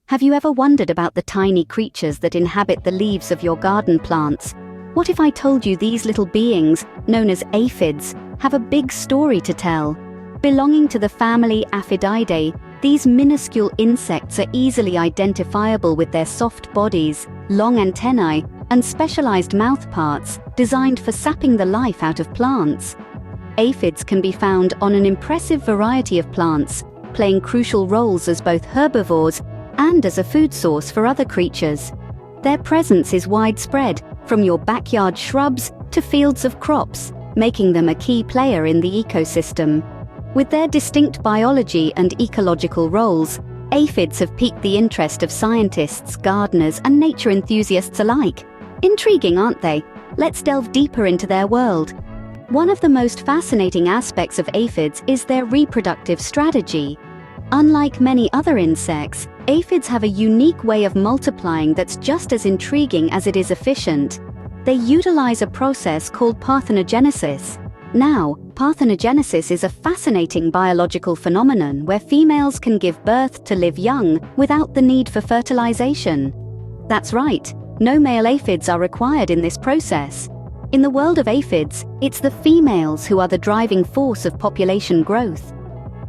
Have you ever wondered about the tiny creatures that inhabit the leaves of your garden plants? What if I told you these little beings, known as aphids, have a big story to tell? Belonging to the family Aphididae, these minuscule insects are easily identifiable with their soft bodies, long antennae, and specialized mouth parts designed for sapping the life out of plants. Aphids can be found on an impressive variety of plants, playing crucial roles as both herbivores and as a food source for other creatures. Their presence is widespread, from your backyard shrubs to fields of crops, making them a key player in the ecosystem. With their distinct biology and ecological roles, aphids have piqued the interest of scientists, gardeners, and nature enthusiasts alike. Intriguing, aren't they? Let's delve deeper into their world. One of the most fascinating aspects of aphids is their reproductive strategy. Unlike many other insects, aphids have a unique way of multiplying that's just as intriguing as it is efficient. They utilize a process called parthenogenesis. Now, parthenogenesis is a fascinating biological phenomenon where females can give birth to live young without the need for fertilization. That's right, no male aphids are required in this process. In the world of aphids, it's the females who are the driving force of population growth.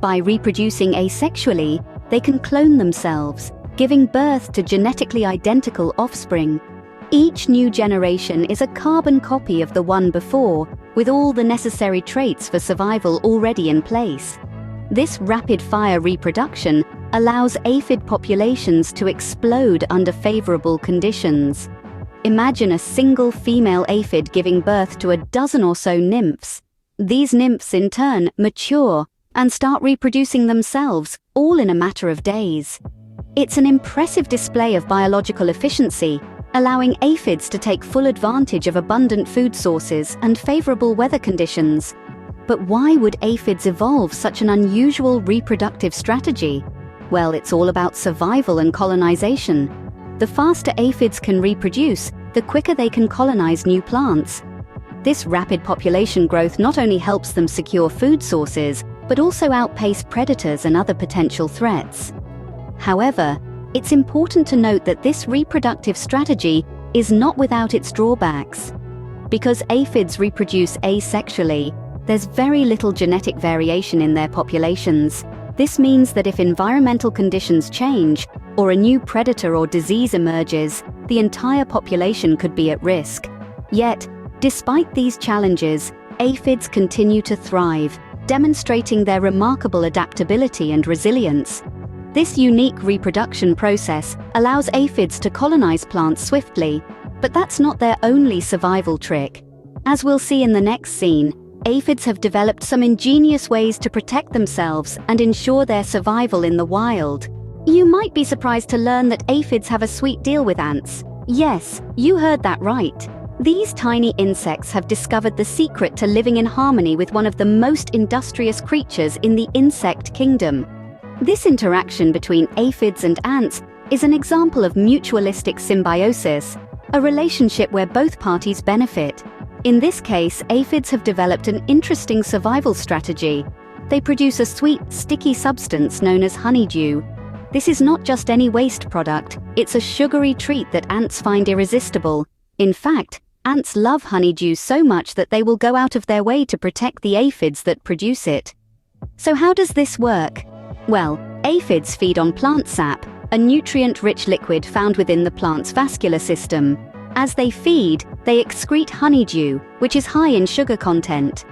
By reproducing asexually, they can clone themselves, giving birth to genetically identical offspring. Each new generation is a carbon copy of the one before, with all the necessary traits for survival already in place. This rapid-fire reproduction allows aphid populations to explode under favorable conditions. Imagine a single female aphid giving birth to a dozen or so nymphs. These nymphs in turn mature and start reproducing themselves, all in a matter of days. It's an impressive display of biological efficiency, allowing aphids to take full advantage of abundant food sources and favorable weather conditions. But why would aphids evolve such an unusual reproductive strategy? Well, it's all about survival and colonization. The faster aphids can reproduce, the quicker they can colonize new plants. This rapid population growth not only helps them secure food sources, but also outpace predators and other potential threats. However, it's important to note that this reproductive strategy is not without its drawbacks. Because aphids reproduce asexually, there's very little genetic variation in their populations. This means that if environmental conditions change, or a new predator or disease emerges, the entire population could be at risk. Yet, despite these challenges, aphids continue to thrive, demonstrating their remarkable adaptability and resilience. This unique reproduction process allows aphids to colonize plants swiftly, but that's not their only survival trick. As we'll see in the next scene, aphids have developed some ingenious ways to protect themselves and ensure their survival in the wild. You might be surprised to learn that aphids have a sweet deal with ants. Yes, you heard that right. These tiny insects have discovered the secret to living in harmony with one of the most industrious creatures in the insect kingdom. This interaction between aphids and ants is an example of mutualistic symbiosis, a relationship where both parties benefit. In this case, aphids have developed an interesting survival strategy. They produce a sweet, sticky substance known as honeydew. This is not just any waste product, it's a sugary treat that ants find irresistible. In fact, ants love honeydew so much that they will go out of their way to protect the aphids that produce it. So how does this work? Well, aphids feed on plant sap, a nutrient-rich liquid found within the plant's vascular system. As they feed, they excrete honeydew, which is high in sugar content.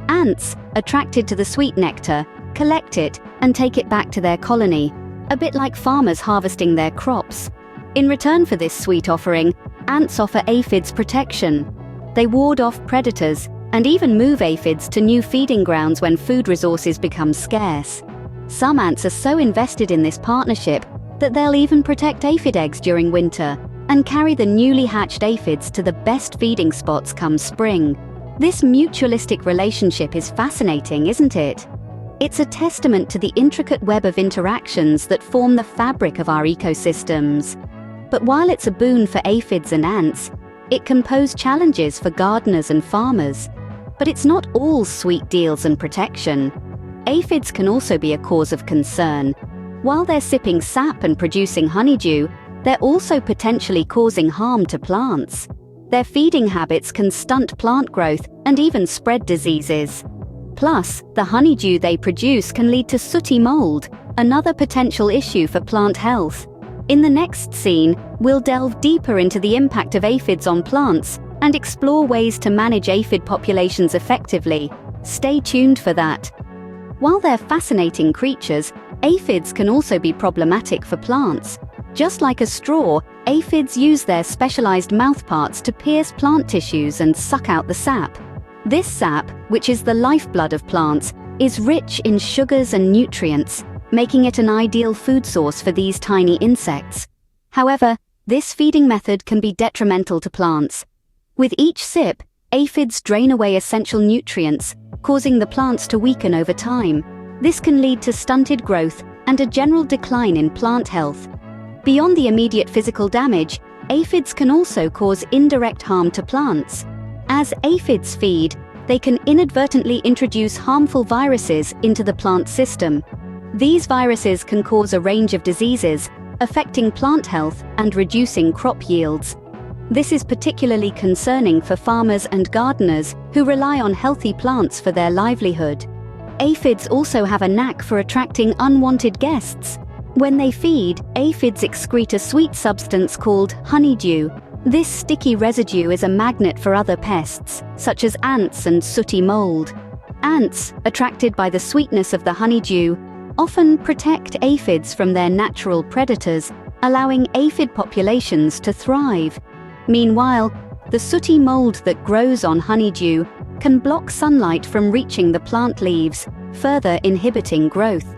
Ants, attracted to the sweet nectar, collect it and take it back to their colony, a bit like farmers harvesting their crops. In return for this sweet offering, ants offer aphids protection. They ward off predators and even move aphids to new feeding grounds when food resources become scarce. Some ants are so invested in this partnership that they'll even protect aphid eggs during winter and carry the newly hatched aphids to the best feeding spots come spring. This mutualistic relationship is fascinating, isn't it? It's a testament to the intricate web of interactions that form the fabric of our ecosystems. But while it's a boon for aphids and ants, it can pose challenges for gardeners and farmers. But it's not all sweet deals and protection. Aphids can also be a cause of concern. While they're sipping sap and producing honeydew, they're also potentially causing harm to plants. Their feeding habits can stunt plant growth and even spread diseases. Plus, the honeydew they produce can lead to sooty mold, another potential issue for plant health. In the next scene, we'll delve deeper into the impact of aphids on plants and explore ways to manage aphid populations effectively. Stay tuned for that. While they're fascinating creatures, aphids can also be problematic for plants. Just like a straw, aphids use their specialized mouthparts to pierce plant tissues and suck out the sap. This sap, which is the lifeblood of plants, is rich in sugars and nutrients, making it an ideal food source for these tiny insects. However, this feeding method can be detrimental to plants. With each sip, aphids drain away essential nutrients, causing the plants to weaken over time. This can lead to stunted growth and a general decline in plant health. Beyond the immediate physical damage, aphids can also cause indirect harm to plants. As aphids feed, they can inadvertently introduce harmful viruses into the plant system. These viruses can cause a range of diseases, affecting plant health and reducing crop yields. This is particularly concerning for farmers and gardeners who rely on healthy plants for their livelihood. Aphids also have a knack for attracting unwanted guests. When they feed, aphids excrete a sweet substance called honeydew. This sticky residue is a magnet for other pests, such as ants and sooty mold. Ants, attracted by the sweetness of the honeydew, often protect aphids from their natural predators, allowing aphid populations to thrive. Meanwhile, the sooty mold that grows on honeydew can block sunlight from reaching the plant leaves, further inhibiting growth.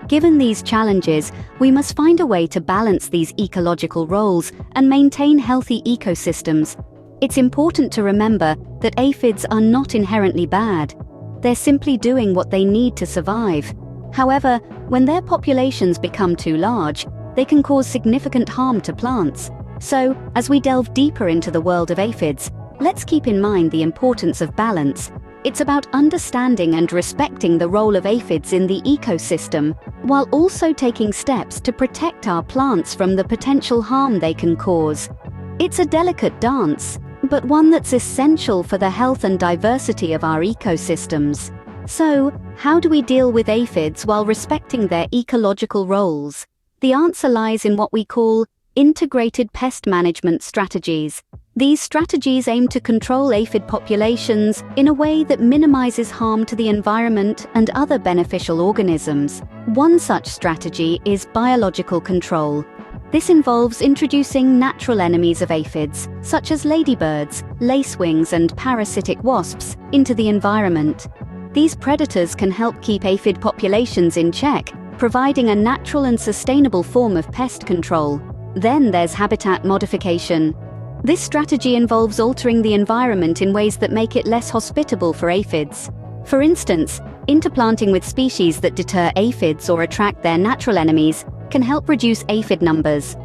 Given these challenges, we must find a way to balance these ecological roles and maintain healthy ecosystems. It's important to remember that aphids are not inherently bad. They're simply doing what they need to survive. However, when their populations become too large, they can cause significant harm to plants. So, as we delve deeper into the world of aphids, let's keep in mind the importance of balance. It's about understanding and respecting the role of aphids in the ecosystem, while also taking steps to protect our plants from the potential harm they can cause. It's a delicate dance, but one that's essential for the health and diversity of our ecosystems. So, how do we deal with aphids while respecting their ecological roles? The answer lies in what we call integrated pest management strategies. These strategies aim to control aphid populations in a way that minimizes harm to the environment and other beneficial organisms. One such strategy is biological control. This involves introducing natural enemies of aphids, such as ladybirds, lacewings, and parasitic wasps, into the environment. These predators can help keep aphid populations in check, providing a natural and sustainable form of pest control. Then there's habitat modification. This strategy involves altering the environment in ways that make it less hospitable for aphids. For instance, interplanting with species that deter aphids or attract their natural enemies can help reduce aphid numbers.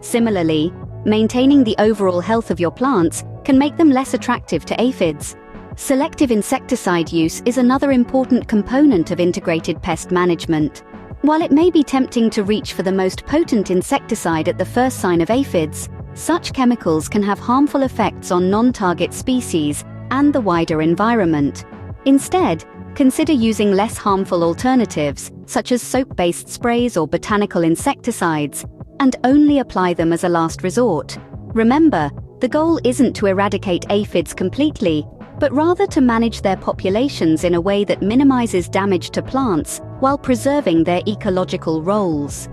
Similarly, maintaining the overall health of your plants can make them less attractive to aphids. Selective insecticide use is another important component of integrated pest management. While it may be tempting to reach for the most potent insecticide at the first sign of aphids, such chemicals can have harmful effects on non-target species and the wider environment. Instead, consider using less harmful alternatives, such as soap-based sprays or botanical insecticides, and only apply them as a last resort. Remember, the goal isn't to eradicate aphids completely, but rather to manage their populations in a way that minimizes damage to plants while preserving their ecological roles.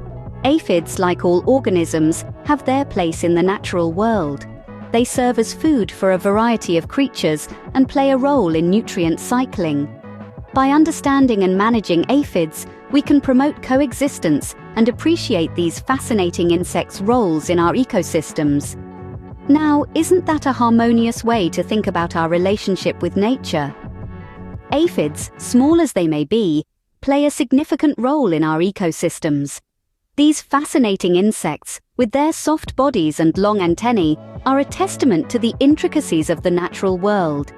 Aphids, like all organisms, have their place in the natural world. They serve as food for a variety of creatures and play a role in nutrient cycling. By understanding and managing aphids, we can promote coexistence and appreciate these fascinating insects' roles in our ecosystems. Now, isn't that a harmonious way to think about our relationship with nature? Aphids, small as they may be, play a significant role in our ecosystems. These fascinating insects, with their soft bodies and long antennae, are a testament to the intricacies of the natural world.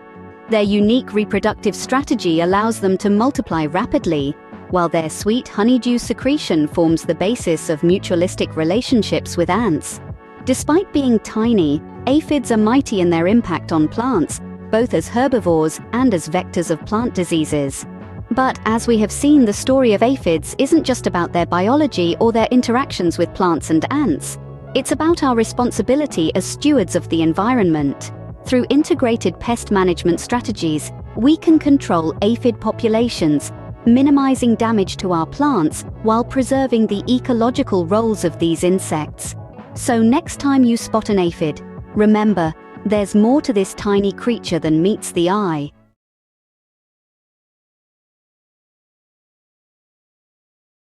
Their unique reproductive strategy allows them to multiply rapidly. while their sweet honeydew secretion forms the basis of mutualistic relationships with ants. Despite being tiny, aphids are mighty in their impact on plants, both as herbivores and as vectors of plant diseases. But as we have seen, the story of aphids isn't just about their biology or their interactions with plants and ants. It's about our responsibility as stewards of the environment. Through integrated pest management strategies, we can control aphid populations, minimizing damage to our plants while preserving the ecological roles of these insects. So next time you spot an aphid, remember, there's more to this tiny creature than meets the eye.